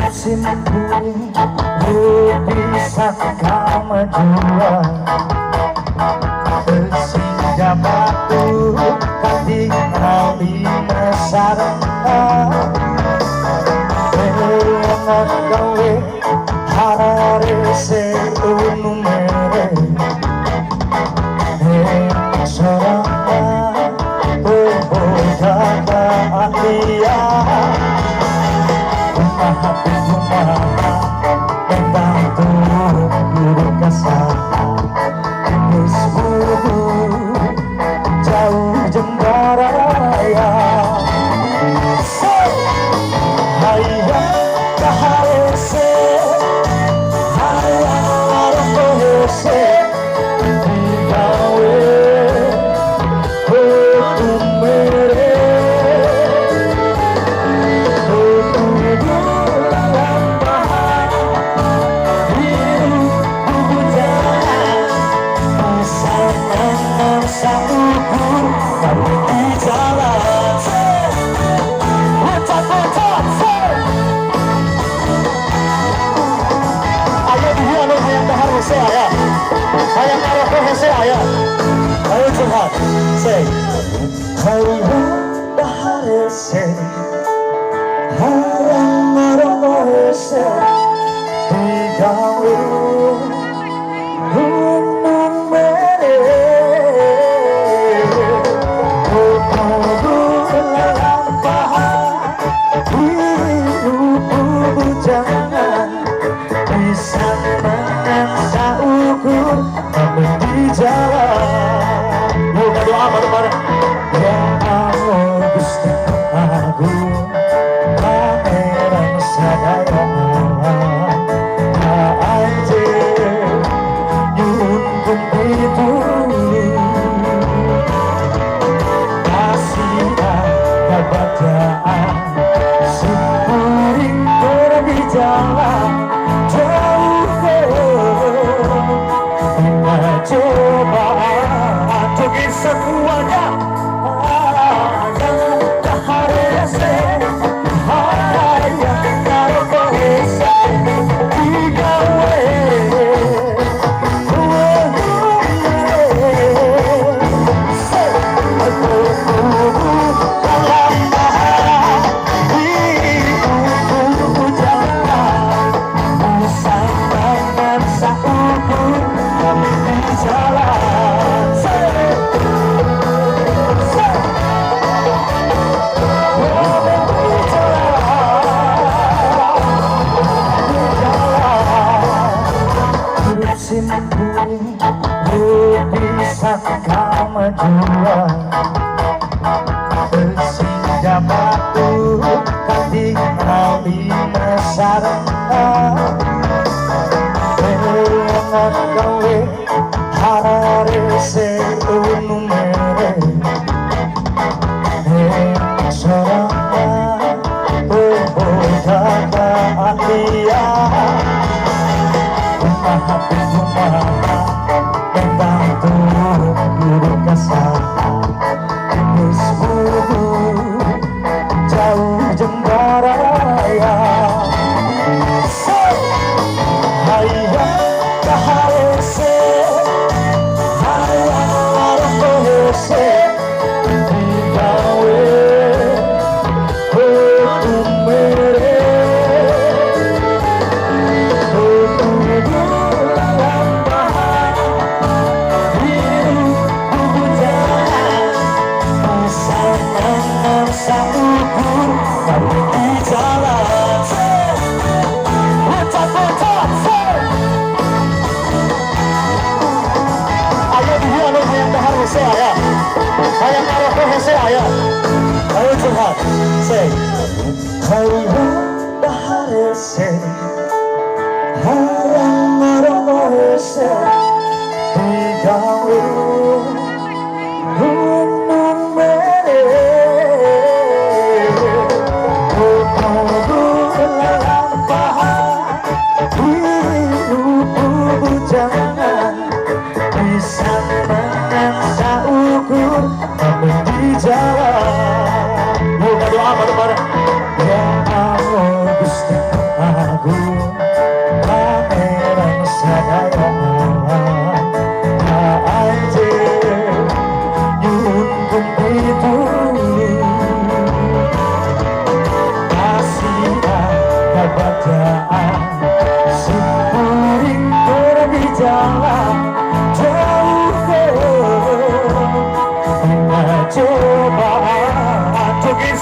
Simpul bisa kemajuan sehingga batu ketinggal di mesarana dengan gawe harare seunumere seorang berbodaka ahliya hati kumara tentang turun kasar Kusbuhu jauh jembara raya hayang kaharese hayang arahese digawe hukumere hayang arah hese ayah ayo curhat say hayang hese hayang arah hese digawe gunung mere lampahan hidup jangan bisa mengensa ukur di jalan buka doa bareng-bareng ya Allah Gusti Agung pangeran sadaya Allah anjir nyuwun kumpul kasihan kebahagiaan sepuring berbicara cobaan untuk semuanya hayang kaharese hayang karohese digawe Simpul bisa kemajuan sehingga batu ketinggal di mesarana dengan gawe harare seunumere seorang berbodaka ahliya hati kumara tentang turun kasar Kusbuhu jauh jembara raya hayang kaharese hayang arahese digawe hukumere hayang arah hese ayah ayo curhat say hayang hese hayang arah hese digawe gunung mere lampahan hidup jangan bisa mengensa ukur di jalan buka doa bareng-bareng ya Allah Gusti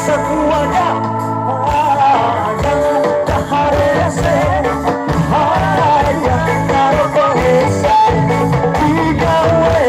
semuanya yang kaharese hayang karo kohese digawe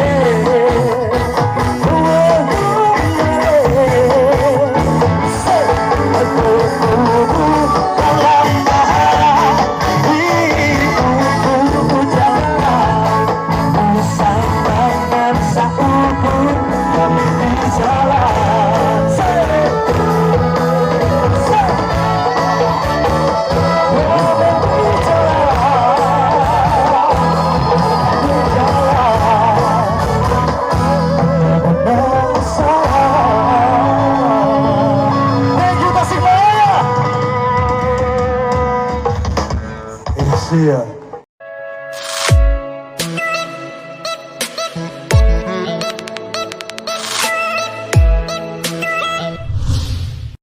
See ya.